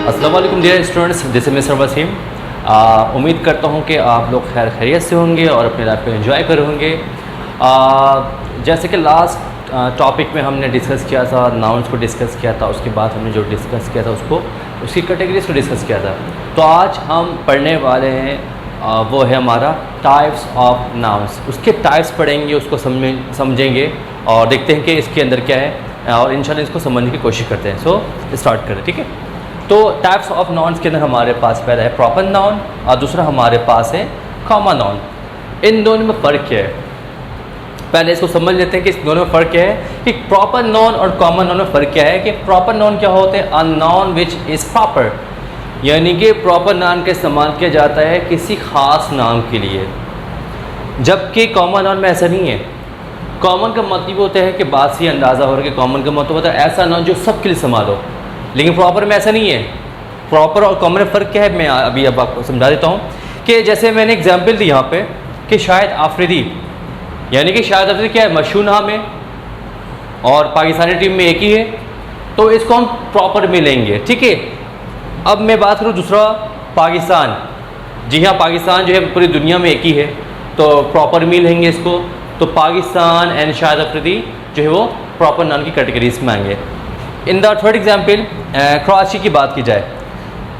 अस्सलाम वालेकुम dear students, this is mister Waseem. उम्मीद करता हूँ कि आप लोग खैर खैरियत से होंगे और अपनी लाइफ को एंजॉय कर होंगे। जैसे कि लास्ट टॉपिक में हमने डिस्कस किया था, नाउन्स को डिस्कस किया था, उसके बाद हमने जो डिस्कस किया था उसकी कैटेगरीज को डिस्कस किया था। तो आज हम पढ़ने वाले हैं वो है हमारा टाइप्स ऑफ नाउन्स। उसके टाइप्स पढ़ेंगे, उसको समझेंगे और देखते हैं कि इसके अंदर क्या है और इंशाल्लाह इसको समझने की कोशिश करते हैं। सो स्टार्ट करें, ठीक है। तो टाइप्स ऑफ नाउन्स के अंदर हमारे पास पहला है प्रॉपर नाउन और दूसरा हमारे पास है कॉमन नाउन। इन दोनों में फ़र्क क्या है, पहले इसको समझ लेते हैं कि इस दोनों में फ़र्क क्या है कि प्रॉपर नाउन और कॉमन नाउन में फ़र्क क्या है। कि प्रॉपर नाउन क्या होते हैं, a noun which is proper, यानी कि प्रॉपर नाउन का इस्तेमाल किया जाता है किसी ख़ास नाम के लिए, जबकि कॉमन नाउन में ऐसा नहीं है। कॉमन का मतलब होता है कि बात से अंदाज़ा हो रहा है कि कॉमन का मतलब होता है ऐसा नाउन जो सबके लिए इस्तेमाल हो, लेकिन प्रॉपर में ऐसा नहीं है। प्रॉपर और कॉमन में फ़र्क क्या है, मैं अभी अब आपको समझा देता हूँ। कि जैसे मैंने एग्जांपल दी यहाँ पे कि शाहिद आफरीदी, यानी कि शाहिद आफरीदी क्या है, मशहूर नाम है और पाकिस्तानी टीम में एक ही है, तो इसको हम प्रॉपर में लेंगे, ठीक है। अब मैं बात करूँ दूसरा पाकिस्तान, जी हाँ पाकिस्तान जो है पूरी दुनिया में एक ही है, तो प्रॉपर में लेंगे इसको। तो पाकिस्तान एंड शाहिद आफरीदी जो है वो प्रॉपर नाउन की कैटेगरीज में आएंगे। In the third example Karachi की बात की जाए,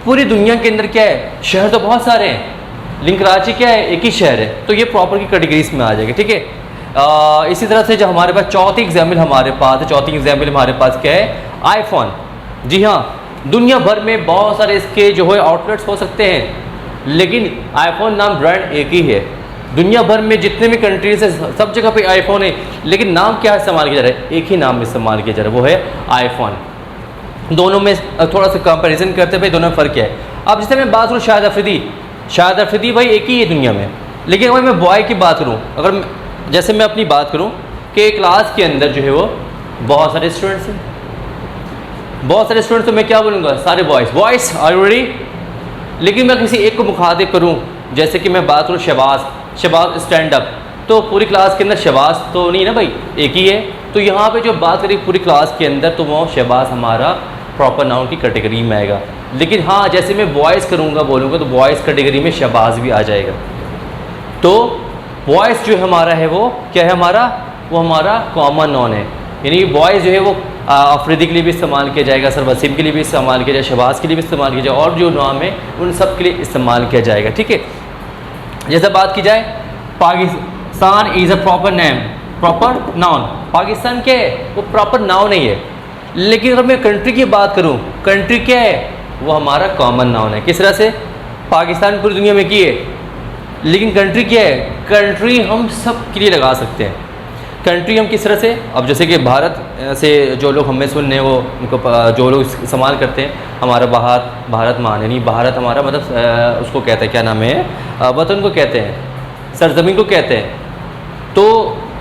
पूरी दुनिया के अंदर क्या है, शहर तो बहुत सारे हैं लेकिन कराची क्या है, एक ही शहर है, तो ये प्रॉपर की कैटेगरीज में आ जाएगा, ठीक है। इसी तरह से जो हमारे पास चौथी एग्जाम्पल हमारे पास है, चौथी एग्जाम्पल हमारे पास क्या है, आईफोन। जी हाँ, दुनिया भर में बहुत सारे इसके जो है आउटलेट्स हो सकते हैं, लेकिन आईफोन नाम ब्रांड एक ही है। दुनिया भर में जितने भी कंट्रीज है सब जगह पे आईफोन है, लेकिन नाम क्या इस्तेमाल किया जा रहा है, एक ही नाम इस्तेमाल किया जा रहा है, वो है आईफोन। दोनों में थोड़ा सा कंपैरिजन करते भाई दोनों में फ़र्क क्या है। अब जैसे मैं बात करूँ शाहिद आफरीदी, शाहिद आफरीदी भाई एक ही है दुनिया में, लेकिन अगर मैं बॉय की बात करूँ, अगर जैसे मैं अपनी बात करूँ कि क्लास के अंदर जो है वो बहुत सारे स्टूडेंट्स हैं, बहुत सारे स्टूडेंट्स, तो मैं क्या बोलूँगा, सारे बॉयज़ आर यू रेडी। लेकिन मैं किसी एक को मुखातिब करूँ, जैसे कि मैं बात करूँ शहबाज स्टैंड अप, तो पूरी क्लास के अंदर शहबाज तो नहीं ना भाई, एक ही है। तो यहाँ पे जो बात करें पूरी क्लास के अंदर, तो वो शहबाज हमारा प्रॉपर नाउन की कैटेगरी में आएगा। लेकिन हाँ, जैसे मैं बॉयज़ करूँगा बोलूँगा, तो बॉयज़ कैटेगरी में शहबाज भी आ जाएगा। तो बॉयज़ जो हमारा है वो क्या है, वो हमारा कॉमन नाउन है, यानी बॉयज़ जो है वो अफरीदी के लिए भी इस्तेमाल किया जाएगा, सर वसीम के लिए भी इस्तेमाल किया जाएगा, शहबाज के लिए भी इस्तेमाल किया जाएगा, और जो नाम है उन सब के लिए इस्तेमाल किया जाएगा, ठीक है। जैसे बात की जाए Pakistan is a proper name, proper noun. Pakistan क्या है, वो प्रॉपर नाउन नहीं है। लेकिन अगर मैं कंट्री की बात करूँ, कंट्री क्या है, वो हमारा कॉमन नाउन है। किस तरह से, पाकिस्तान पूरी दुनिया में की है, लेकिन कंट्री क्या है, कंट्री हम सब के लिए लगा सकते हैं। कंट्री हम किस तरह से, अब जैसे कि भारत से जो लोग हमें सुन रहे हैं, वो उनको जो लोग इस्तेमाल करते हैं, हमारा भारत मान, यानी भारत हमारा मतलब उसको कहते हैं, क्या नाम है, वतन को कहते हैं, सरजमीन को कहते हैं। तो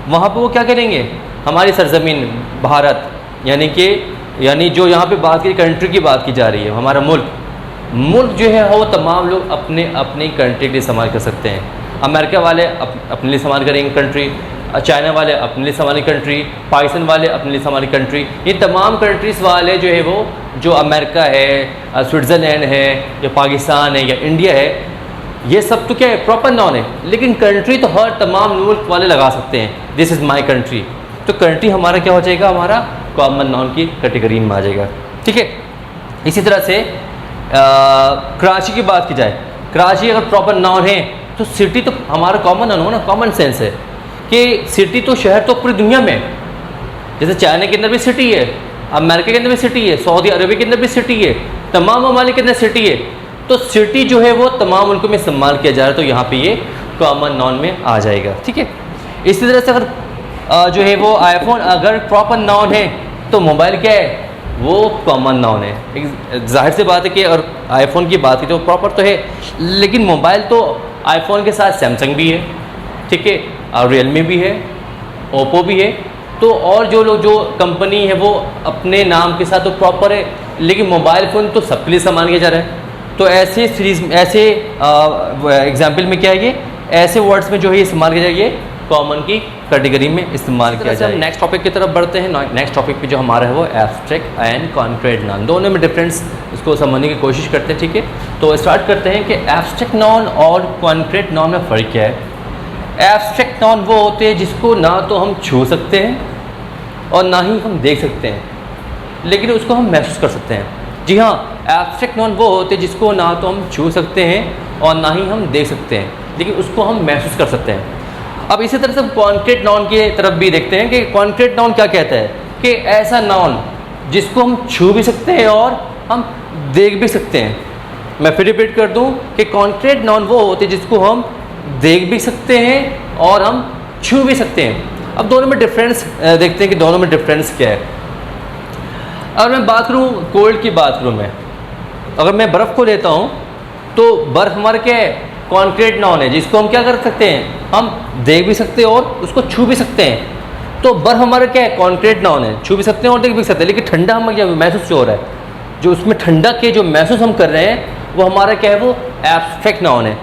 वहाँ पे वो क्या करेंगे, हमारी सरजमीन भारत, यानी जो यहाँ पे बात की कंट्री की बात की जा रही है, हमारा मुल्क जो है वो तमाम लोग अपनी कंट्री के लिए इस्तेमाल कर सकते हैं। अमेरिका वाले अपने लिए इस्तेमाल करेंगे कंट्री, चाइना वाले अपने लिए इस्तेमाल कंट्री, पाकिस्तान वाले अपने लिए इस्तेमाल कंट्री। ये तमाम कंट्रीज़ वाले जो है वो, जो अमेरिका है, स्विट्ज़रलैंड है, या पाकिस्तान है, या इंडिया है, ये सब तो क्या है, प्रॉपर नाउन है। लेकिन कंट्री तो हर तमाम मुल्क वाले लगा सकते हैं, दिस इज़ माई कंट्री। तो कंट्री हमारा क्या हो जाएगा, हमारा कॉमन नाउन की कैटेगरी में आ जाएगा, ठीक है। इसी तरह से कराची की बात की जाए, कराची अगर प्रॉपर नाउन है, तो सिटी तो हमारा कॉमन नाउन हो ना, कॉमन सेंस है कि सिटी तो शहर तो पूरी दुनिया में, जैसे चाइना के अंदर भी सिटी है, अमेरिका के अंदर भी सिटी है, सऊदी अरबिया के अंदर भी सिटी है, तमाम ममालिक के अंदर सिटी है। तो सिटी जो है वो तमाम मुल्कों में इस्तेमाल किया जा रहा है, तो यहाँ पे ये कॉमन नाउन में आ जाएगा, ठीक है। इसी तरह से अगर जो है वो आईफोन अगर प्रॉपर नाउन है, तो मोबाइल क्या है, वो कॉमन नाउन है। जाहिर सी बात है कि अगर आईफोन की बात की तो प्रॉपर तो है, लेकिन मोबाइल तो आईफोन के साथ सैमसंग भी है, ठीक है, और रियलमी भी है, ओप्पो भी है। तो और जो कंपनी है वो अपने नाम के साथ तो प्रॉपर है, लेकिन मोबाइल फ़ोन तो सबके लिए इस्तेमाल किया जा रहा है। तो ऐसे एग्जाम्पल में क्या है, ये ऐसे वर्ड्स में जो है इस्तेमाल किया जाए, ये कॉमन की कैटेगरी में इस्तेमाल किया जाए। नेक्स्ट टॉपिक की तरफ बढ़ते हैं। नेक्स्ट टॉपिक पे जो हमारा है वो एब्स्ट्रैक्ट एंड कॉन्क्रीट नाउन, दोनों में डिफरेंस इसको समझने की कोशिश करते हैं। ठीक है, तो स्टार्ट करते हैं कि एब्स्ट्रैक्ट नाउन और कॉन्क्रीट नाउन में फ़र्क क्या है। एब्स्ट्रैक्ट नाउन वो होते हैं जिसको ना तो हम छू सकते हैं और ना ही हम देख सकते हैं, लेकिन उसको हम महसूस कर सकते हैं। जी हाँ, एब्स्ट्रैक्ट नाउन वो होते हैं जिसको ना तो हम छू सकते हैं और ना ही हम देख सकते हैं, लेकिन उसको हम महसूस कर सकते हैं। अब इसी तरह से हम कॉन्क्रीट नाउन की तरफ भी देखते हैं कि कॉन्क्रीट नाउन क्या कहता है कि ऐसा नाउन जिसको हम छू भी सकते हैं और हम देख भी सकते हैं। मैं फिर रिपीट कर दूं कि कॉन्क्रीट नाउन वो होते हैं जिसको हम देख भी सकते हैं और हम छू भी सकते हैं। अब दोनों में डिफरेंस देखते हैं कि दोनों में डिफरेंस क्या है। अगर मैं बात करूं कोल्ड की बात करूं मैं, अगर मैं बर्फ़ को लेता हूं तो बर्फ़ हमारा क्या है, कॉन्क्रीट नाउन है जिसको हम क्या कर सकते हैं, हम देख भी सकते हैं और उसको छू भी सकते हैं। तो बर्फ़ हमारा क्या है, कॉन्क्रीट नाउन है, छू भी सकते हैं और देख भी सकते हैं। लेकिन ठंडा हमें क्या महसूस हो रहा है, जो उसमें ठंडा के जो महसूस हम कर रहे हैं वो हमारा क्या है, वो एब्स्ट्रैक्ट नाउन है।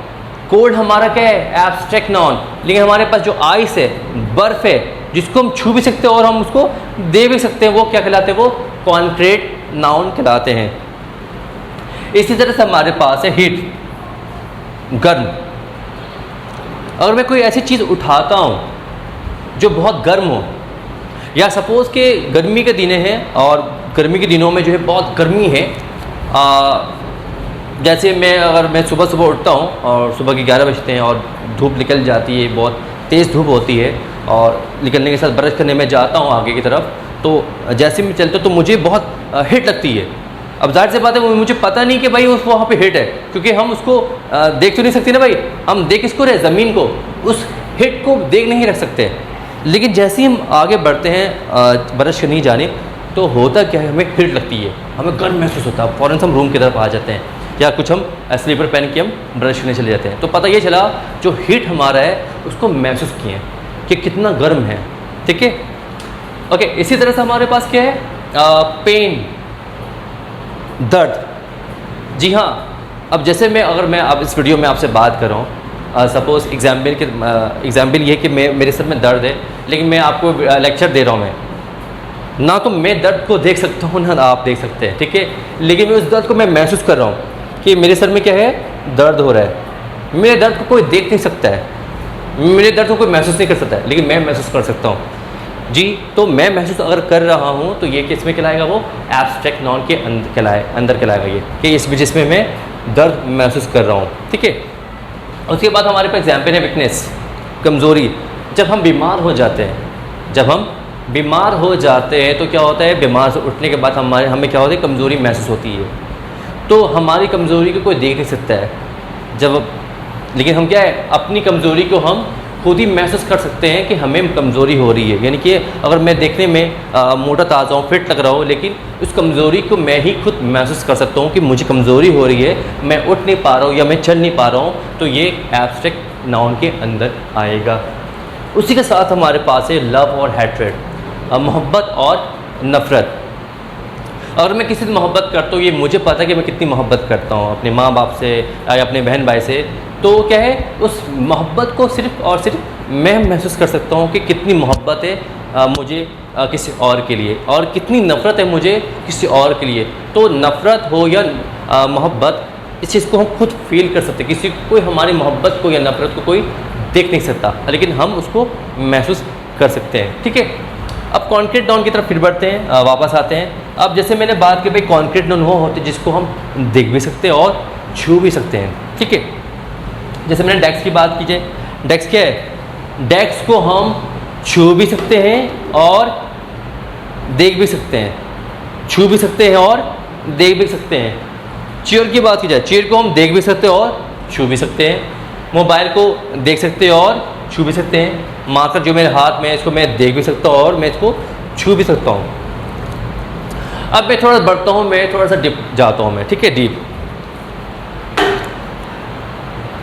कोल्ड हमारा क्या है, एब्स्ट्रैक्ट नाउन। लेकिन हमारे पास जो आइस है, बर्फ़ है, जिसको हम छू भी सकते हैं और हम उसको दे भी सकते हैं, वो क्या कहलाते हैं, वो कॉन्क्रीट नाउन कहलाते हैं। इसी तरह से हमारे पास है हीट, गर्म। अगर मैं कोई ऐसी चीज़ उठाता हूँ जो बहुत गर्म हो, या सपोज़ कि गर्मी के दिन हैं और गर्मी के दिनों में जो है बहुत गर्मी है, जैसे अगर मैं सुबह सुबह उठता हूँ और सुबह के 11 बजते हैं और धूप निकल जाती है, बहुत तेज़ धूप होती है, और निकलने के साथ ब्रश करने में जाता हूँ आगे की तरफ, तो जैसे मैं चलता हूँ तो मुझे बहुत हीट लगती है। अब जाहिर सी बात है मुझे पता नहीं कि भाई उस वहाँ पे हीट है, क्योंकि हम उसको देख तो नहीं सकते ना भाई, हम देख इसको रहे ज़मीन को, उस हीट को देख नहीं रख सकते। लेकिन जैसे ही हम आगे बढ़ते हैं ब्रश करने जाने, तो होता क्या है, हमें हीट लगती है, हमें गर्म महसूस होता है, फ़ौरन से हम रूम की तरफ आ जाते हैं, या कुछ हम स्लीपर पहन के हम ब्रश करने चले जाते हैं। तो पता ये चला जो हीट हमारा है उसको महसूस किए कि कितना गर्म है। ठीक है, ओके। इसी तरह से हमारे पास क्या है, पेन, दर्द। जी हाँ, अब जैसे अगर मैं अब इस वीडियो में आपसे बात कर रहा हूँ, सपोज़ एग्जाम्पल ये कि मेरे सर में दर्द है, लेकिन मैं आपको लेक्चर दे रहा हूँ, ना तो मैं दर्द को देख सकता हूँ ना आप देख सकते हैं। ठीक है, लेकिन मैं उस दर्द को मैं महसूस कर रहा हूँ कि मेरे सर में क्या है, दर्द हो रहा है। मेरे दर्द को कोई देख नहीं सकता है, मेरे दर्द को कोई महसूस नहीं कर सकता है, लेकिन मैं महसूस कर सकता हूँ। जी, तो मैं महसूस अगर कर रहा हूँ तो ये किस में कहलाएगा, वो एब्स्ट्रैक्ट नाउन के अंदर कहलाएगा ये, कि इस वजह से मैं दर्द महसूस कर रहा हूँ। ठीक है, उसके बाद हमारे पास एग्जाम्पल है वीकनेस, कमज़ोरी। जब हम बीमार हो जाते हैं, तो क्या होता है, बीमार से उठने के बाद हमें क्या होता है, कमज़ोरी महसूस होती है। तो हमारी कमज़ोरी को कोई देख नहीं सकता है लेकिन हम क्या है, अपनी कमज़ोरी को हम खुद ही महसूस कर सकते हैं कि हमें कमज़ोरी हो रही है। यानी कि अगर मैं देखने में मोटा ताज़ा हूँ, फिट लग रहा हूँ, लेकिन उस कमज़ोरी को मैं ही खुद महसूस कर सकता हूँ कि मुझे कमज़ोरी हो रही है, मैं उठ नहीं पा रहा हूँ या मैं चल नहीं पा रहा हूँ, तो ये एब्स्ट्रैक्ट नाउन के अंदर आएगा। उसी के साथ हमारे पास है लव और हैट्रेड, मोहब्बत और नफ़रत। अगर मैं किसी से मोहब्बत करता हूँ, ये मुझे पता है कि मैं कितनी मोहब्बत करता हूँ अपने माँ बाप से या अपने बहन भाई से, तो क्या है, उस मोहब्बत को सिर्फ़ और सिर्फ मैं महसूस कर सकता हूँ कि कितनी मोहब्बत है मुझे किसी और के लिए, और कितनी नफ़रत है मुझे किसी और के लिए। तो नफ़रत हो या मोहब्बत, इस चीज़ को हम खुद फील कर सकते हैं। कोई हमारी मोहब्बत को या नफ़रत को कोई देख नहीं सकता, लेकिन हम उसको महसूस कर सकते हैं। ठीक है, अब कॉन्क्रीट नाउन की तरफ फिर बढ़ते हैं, वापस आते हैं। अब जैसे मैंने बात की भाई, कॉन्क्रीट नाउन वो होते हैं जिसको हम देख भी सकते हैं और छू भी सकते हैं। ठीक है, जैसे मैंने डेस्क की बात की जाए, डेस्क क्या है, डेस्क को हम छू भी सकते हैं और देख भी सकते हैं, छू भी सकते हैं और देख भी सकते हैं। चेयर की बात की जाए, चेयर को हम देख भी सकते हैं और छू भी सकते हैं। मोबाइल को देख सकते हैं और छू भी सकते हैं। मार्कर जो मेरे हाथ में है, इसको मैं देख भी सकता हूँ और मैं इसको छू भी सकता हूँ। अब मैं थोड़ा बढ़ता हूँ, मैं थोड़ा सा डीप जाता हूँ मैं। ठीक है, डीप।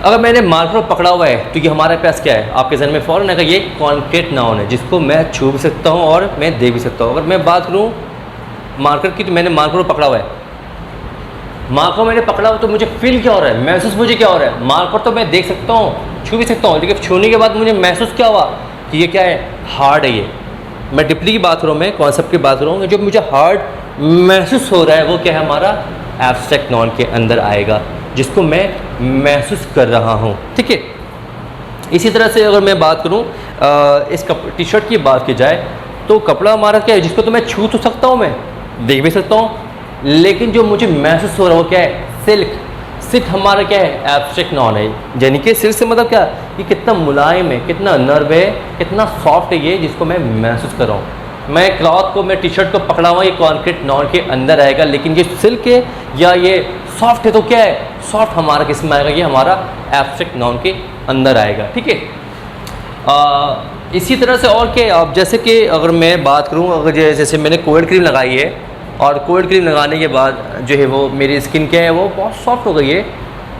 अगर मैंने मार्कर पकड़ा हुआ है तो ये हमारे पास क्या है, आपके जहन में फ़ौरन आएगा, ये कॉन्क्रीट नाउन है जिसको मैं छू भी सकता हूँ और मैं देख भी सकता हूँ। अगर मैं बात करूँ मार्कर की, तो मैंने मार्कर पकड़ा हुआ है, मार्कर मैंने पकड़ा हुआ, तो मुझे फील क्या हो रहा है, महसूस मुझे क्या हो रहा है। मार्कर तो मैं देख सकता हूँ, छू भी सकता हूँ, लेकिन छूने के बाद मुझे महसूस क्या हुआ, कि ये क्या है, हार्ड है। ये मैं डिपली की बात कर रहा हूँ, मैं कॉन्सेप्ट की बात कर रहा हूँ। जो मुझे हार्ड महसूस हो रहा है वो क्या है, हमारा एब्स्ट्रैक्ट नॉन के अंदर आएगा, जिसको मैं महसूस कर रहा हूँ। ठीक है, इसी तरह से अगर मैं बात करूँ इस टी शर्ट की बात की जाए तो कपड़ा हमारा क्या है, जिसको तो मैं छू तो सकता हूँ, मैं देख भी सकता हूँ, लेकिन जो मुझे महसूस हो रहा है वो क्या है, सिल्क। सिल्क हमारा क्या है, एब्स्ट्रैक्ट नॉन है। यानी कि सिल्क से मतलब क्या, ये कितना मुलायम है, कितना नर्व है, कितना सॉफ्ट है ये, जिसको मैं महसूस कर रहा हूँ। मैं क्लॉथ को, मैं टी शर्ट को पकड़ा हुआ, ये कॉन्क्रीट नॉन के अंदर आएगा, लेकिन ये सिल्क है या ये सॉफ्ट है तो क्या है, सॉफ्ट हमारा किस में आएगा, ये हमारा एब्स्ट्रैक्ट नॉन के अंदर आएगा। ठीक है, इसी तरह से और क्या, अब जैसे कि अगर मैं बात करूँ, अगर जैसे मैंने कोल्ड क्रीम लगाई है और कोल्ड क्रीम लगाने के बाद जो है वो मेरी स्किन क्या है, वो बहुत सॉफ्ट हो गई है,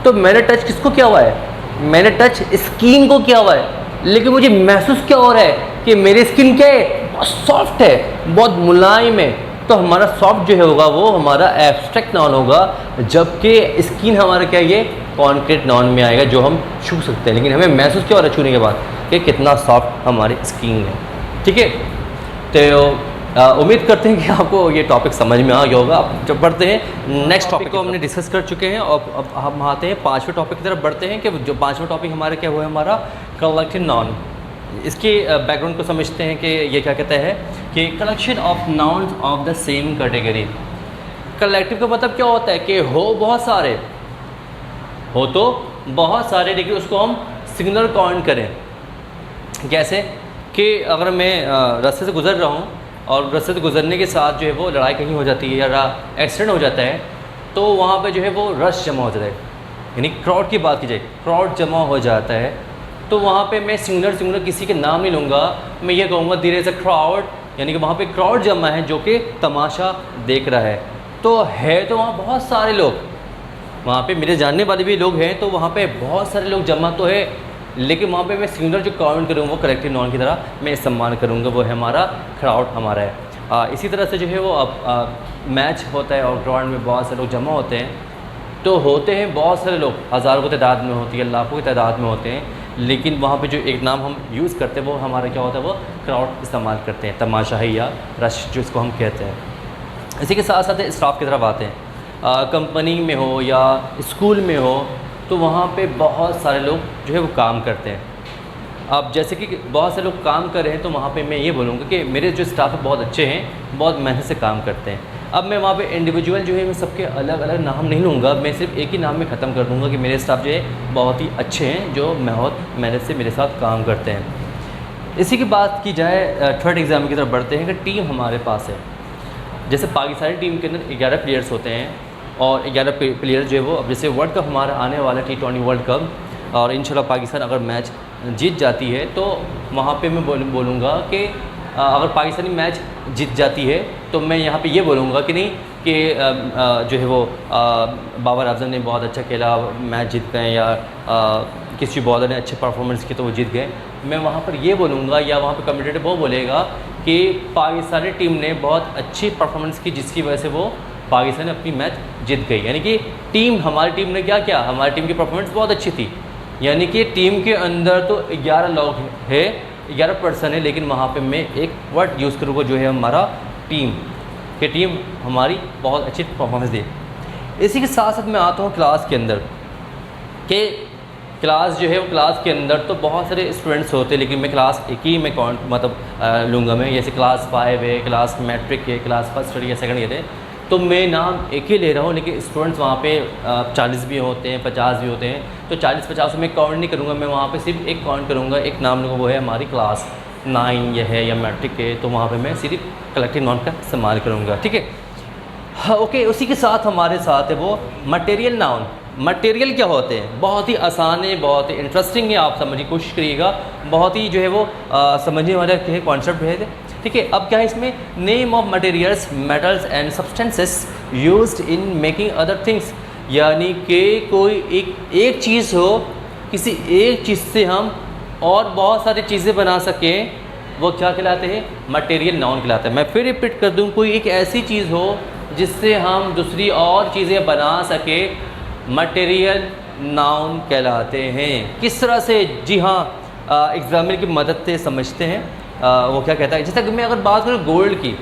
तो मैंने टच किसको किया हुआ है, मैंने टच स्किन को किया हुआ है, लेकिन मुझे महसूस क्या हो रहा है कि मेरी स्किन क्या है, बहुत सॉफ्ट है, बहुत मुलायम है। तो हमारा सॉफ्ट जो है होगा वो हमारा एब्स्ट्रैक्ट नॉन होगा, जबकि स्किन हमारा क्या है, ये कॉन्क्रीट नॉन में आएगा, जो हम छू सकते हैं, लेकिन हमें महसूस क्या हो रहा है छूने के बाद कि कितना सॉफ्ट हमारी स्किन है। ठीक है, तो उम्मीद करते हैं कि आपको ये टॉपिक समझ में आ गया होगा। अब जब बढ़ते हैं नेक्स्ट टॉपिक को हमने डिस्कस कर चुके हैं, और अब हम आते हैं पाँचवें टॉपिक की तरफ बढ़ते हैं, कि जो पाँचवें टॉपिक हमारा क्या हुआ है, हमारा कलेक्टिव नाउन। इसके बैकग्राउंड को समझते हैं कि ये क्या कहता है कि collection of nouns of the same category. Collective का मतलब क्या होता है कि हो बहुत सारे, हो तो बहुत सारे, लेकिन उसको हम सिंगुलर काउंट करें। कैसे कि अगर मैं रास्ते से गुजर रहा हूँ और रास्ते से गुजरने के साथ जो है वो लड़ाई कहीं हो जाती है या एक्सीडेंट हो जाता है, तो वहाँ पे जो है वो रश जमा हो जाता है, यानी क्राउड की बात की जाए, क्राउड जमा हो जाता है, तो वहाँ पे मैं सिंगुलर किसी के नाम नहीं लूँगा, मैं ये कहूँगा देयर इज़ अ क्राउड, यानी कि वहाँ पे क्राउड जमा है जो कि तमाशा देख रहा है। तो वहाँ बहुत सारे लोग, वहाँ पे मेरे जानने वाले भी लोग हैं, तो वहाँ पे बहुत सारे लोग जमा तो है, लेकिन वहाँ पे मैं सिंगुलर जो काउंट करूँगा वो कलेक्टिव नाउन की तरह मैं इस्तेमाल करूँगा, वो है हमारा क्राउड हमारा है। इसी तरह से जो है वो मैच होता है और ग्राउंड में बहुत सारे लोग जमा होते हैं, तो होते हैं बहुत सारे लोग, हज़ारों की तादाद में होती है, लाखों की तादाद में होते हैं, लेकिन वहाँ पे जो एक नाम हम यूज़ करते हैं वो हमारा क्या होता है, वो क्राउड इस्तेमाल करते हैं, तमाशाही या रश जो इसको हम कहते हैं। इसी के साथ साथ स्टाफ की तरफ आते हैं। कंपनी में हो या स्कूल में हो, तो वहाँ पे बहुत सारे लोग जो है वो काम करते हैं। अब जैसे कि बहुत से लोग काम कर रहे हैं, तो वहाँ पे मैं ये बोलूँगा कि मेरे जो स्टाफ है बहुत अच्छे हैं, बहुत मेहनत से काम करते हैं। अब मैं वहाँ पे इंडिविजुअल जो है मैं सबके अलग अलग नाम नहीं लूँगा, मैं सिर्फ एक ही नाम में ख़त्म कर दूँगा कि मेरे स्टाफ जो है बहुत ही अच्छे हैं, जो बहुत मेहनत से मेरे साथ काम करते हैं। इसी की बात की जाए, थर्ड एग्ज़ाम की तरफ बढ़ते हैं कि टीम हमारे पास है। जैसे पाकिस्तानी टीम के अंदर 11 प्लेयर्स होते हैं, और 11 प्लेयर जो है वो, अब जैसे वर्ल्ड कप हमारा आने वाला T20 वर्ल्ड कप, और इंशाल्लाह पाकिस्तान अगर मैच जीत जाती है, तो वहाँ पे मैं बोलूँगा कि अगर पाकिस्तानी मैच जीत जाती है, तो मैं यहाँ पे ये बोलूँगा कि नहीं कि जो है वो बाबर आजम ने बहुत अच्छा खेला, मैच जीत गए, या किसी बॉलर ने अच्छे परफॉर्मेंस की तो वो जीत गए। मैं वहाँ पर ये बोलूँगा, या वहाँ पे कमेंटेटर वो बोलेगा कि पाकिस्तानी टीम ने बहुत अच्छी परफॉर्मेंस की, जिसकी वजह से वो पाकिस्तान अपनी मैच जीत गई। यानी कि हमारी टीम ने क्या किया, हमारी टीम की परफॉर्मेंस बहुत अच्छी थी। यानी कि टीम के अंदर तो 11 लोग है, 11 पर्सन है, लेकिन वहाँ पे मैं एक वर्ड यूज़ करूँगा जो है हमारा टीम, कि टीम हमारी बहुत अच्छी परफॉर्मेंस दी। इसी के साथ साथ मैं आता हूँ क्लास के अंदर, कि क्लास जो है वो, क्लास के अंदर तो बहुत सारे स्टूडेंट्स होते हैं, लेकिन मैं क्लास एक ही में लूँगा मैं, जैसे क्लास 5 है, क्लास मैट्रिक है, क्लास फर्स्ट ईयर या सेकंड ईयर है, तो मैं नाम एक ही ले रहा हूँ, लेकिन स्टूडेंट्स वहाँ पे 40 भी होते हैं, 50 भी होते हैं, तो 40-50 में काउंट नहीं करूँगा मैं, वहाँ पे सिर्फ एक काउंट करूँगा, एक नाम लूँगा, वो है हमारी क्लास 9 ये है या मैट्रिक है, तो वहाँ पे मैं सिर्फ कलेक्टिव नाउन का इस्तेमाल करूँगा। ठीक है, हाँ ओके। उसी के साथ हमारे साथ है वो मटेरियल नाउन। मटेरियल क्या होते हैं, बहुत ही आसान है, बहुत ही इंटरेस्टिंग है, आप समझने की कोशिश करिएगा, बहुत ही जो है वो समझने वाला कॉन्सेप्ट है। ठीक है, अब क्या है इसमें, name of materials, metals and substances used in making other things, यानी कि कोई एक चीज़ हो, किसी एक चीज़ से हम और बहुत सारी चीज़ें बना सकें, वो क्या कहलाते हैं, मटेरियल नाउन कहलाते हैं। मैं फिर रिपीट कर दूं, कोई एक ऐसी चीज़ हो जिससे हम दूसरी और चीज़ें बना सके, मटेरियल नाउन कहलाते हैं। किस तरह से, जी हाँ, एग्जाम्पल की मदद से समझते हैं। वो क्या कहता है, जैसे कि मैं अगर बात करूँ गोल्ड की,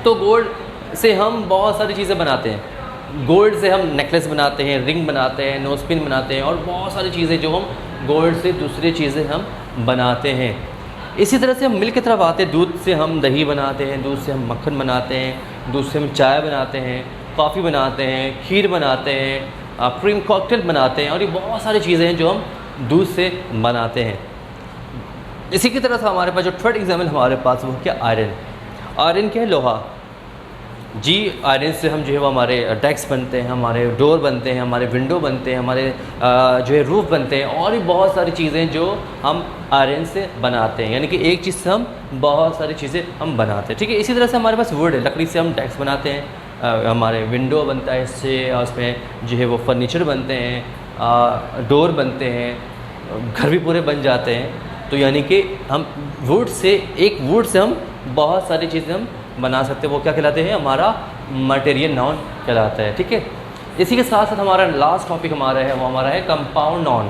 तो गोल्ड से हम बहुत सारी चीज़ें बनाते हैं। गोल्ड से हम नेकलेस बनाते हैं, रिंग बनाते हैं, नोज पिन बनाते हैं और बहुत सारी चीज़ें जो हम गोल्ड से दूसरी चीज़ें हम बनाते हैं। इसी तरह से हम मिल्क की तरफ आते हैं, दूध से हम दही बनाते हैं, दूध से हम मक्खन बनाते हैं, दूध से हम चाय बनाते हैं, कॉफ़ी बनाते हैं, खीर बनाते हैं, क्रीम कॉकटेल बनाते हैं और ये बहुत सारी चीज़ें हैं जो हम दूध से बनाते हैं। इसी की तरह से हमारे पास जो थर्ड एग्जाम्पल हमारे पास वो क्या, आयरन। आयरन क्या है, लोहा जी। आयरन से हम जो है वो हमारे डेस्क बनते हैं, हमारे डोर बनते हैं, हमारे विंडो बनते हैं, हमारे जो है रूफ बनते हैं और भी बहुत सारी चीज़ें जो हम आयरन से बनाते हैं। यानी कि एक चीज़ से हम बहुत सारी चीज़ें हम बनाते हैं, ठीक है। इसी तरह से हमारे पास वुड है, लकड़ी से हम डेस्क बनाते हैं, हमारे विंडो बनता है इससे, और उसमें जो है वो फर्नीचर बनते हैं, डोर बनते हैं, घर भी पूरे बन जाते हैं। तो यानी कि हम वुड से, एक वुड से हम बहुत सारी चीज़ें हम बना सकते हैं। वो क्या कहलाते हैं, हमारा मटेरियल नाउन कहलाता है, ठीक है। इसी के साथ साथ हमारा लास्ट टॉपिक हमारा है वो हमारा है कंपाउंड नाउन।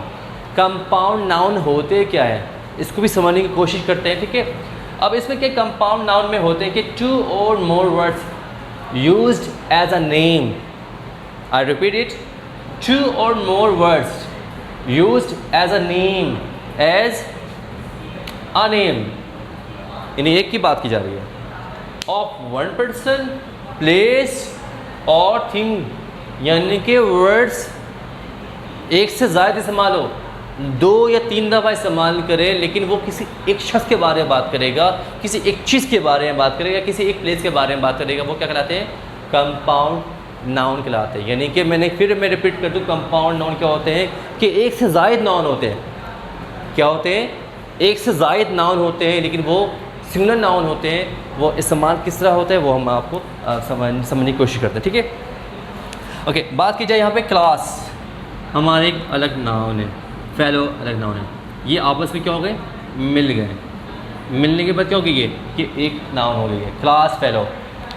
कंपाउंड नाउन होते क्या है, इसको भी समझने की कोशिश करते हैं, ठीक है। अब इसमें क्या कंपाउंड नाउन में होते हैं कि 2 or more words used as a name, I repeat it, 2 or more words used as a name, as a name, यानी एक की बात की जा रही है, ऑफ वन पर्सन, प्लेस और थिंग। यानी कि वर्ड्स एक से ज़्यादा इस्तेमाल हो, 2 या 3 दफ़ा इस्तेमाल करें, लेकिन वो किसी एक शख्स के बारे में बात करेगा, किसी एक चीज़ के बारे में बात करेगा, किसी एक प्लेस के बारे में बात करेगा, वो क्या कहलाते हैं, कंपाउंड नाउन कहलाते हैं। यानी कि मैं रिपीट कर दूँ, कंपाउंड नाउन क्या होते हैं कि एक से ज़ायद नाउन होते हैं। क्या होते हैं, एक से ज़ायद नाउन होते हैं, लेकिन वो सिंगुलर नाउन होते हैं। वो इस्तेमाल किस तरह होता है वो हम आपको समझने की कोशिश करते हैं, ठीक है। ओके, बात की जाए यहाँ पे क्लास, हमारे एक अलग नाउन है, फेलो अलग नाउन है। ये आपस में क्या हो गए, मिल गए। मिलने के बाद क्या हो गई ये कि एक नाउन हो गई है, class fellow.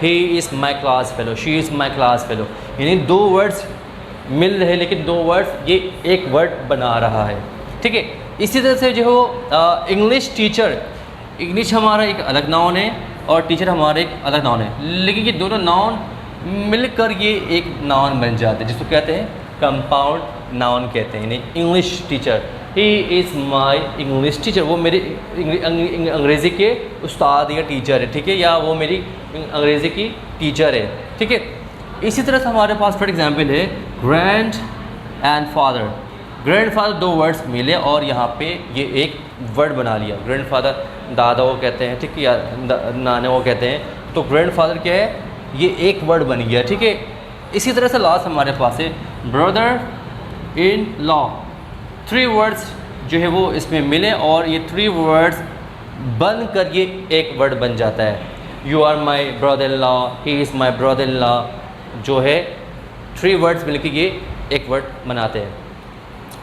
He is my class fellow, she is my class fellow. यानी 2 वर्ड्स मिल रहे, लेकिन 2 वर्ड्स ये एक वर्ड बना रहा है, ठीक है। इसी तरह से जो इंग्लिश टीचर, इंग्लिश हमारा एक अलग नाउन है और टीचर हमारा एक अलग नाउन है, लेकिन ये दोनों नाउन मिलकर ये एक नाउन बन जाते हैं, जिसको कहते हैं कंपाउंड नाउन कहते हैं। यानी English teacher, he is my English teacher, वो मेरी अंग्रेज़ी के उस्ताद या टीचर है, ठीक है, या वो मेरी अंग्रेज़ी की टीचर है, ठीक है। इसी तरह से हमारे पास फॉर एग्जाम्पल है grand and father. Grand father 2 words मिले और यहाँ पे ये एक वर्ड बना लिया। ग्रैंड फादर दादा को कहते हैं, ठीक है, या नाना को कहते हैं। तो ग्रैंड फादर क्या है, ये एक वर्ड बन गया, ठीक है। इसी तरह से लास्ट हमारे पास है ब्रदर इन लॉ। 3 वर्ड्स जो है वो इसमें मिले और ये 3 वर्ड्स बन कर ये एक वर्ड बन जाता है। You are my brother in law, he is my brother in law, जो है 3 वर्ड्स मिलकर ये एक वर्ड बनाते हैं।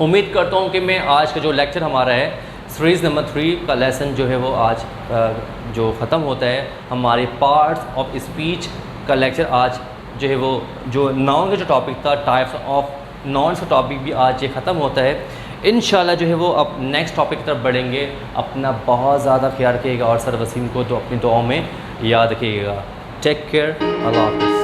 उम्मीद करता हूँ कि मैं आज का जो लेक्चर हमारा है सीरीज़ नंबर 3 का लेसन जो है वो आज जो ख़त्म होता है, हमारे पार्ट्स ऑफ स्पीच का लेक्चर आज जो है वो जो नाउन का जो टॉपिक था, टाइप्स ऑफ नाउन्स का टॉपिक भी आज ये ख़त्म होता है। इंशाल्लाह जो है वो अब नेक्स्ट टॉपिक की तरफ बढ़ेंगे। अपना बहुत ज़्यादा ख्याल रखिएगा और सर वसीम को तो अपनी दुआओं में याद रखिएगा। टेक केयर, अल्लाह हाफ़िज़।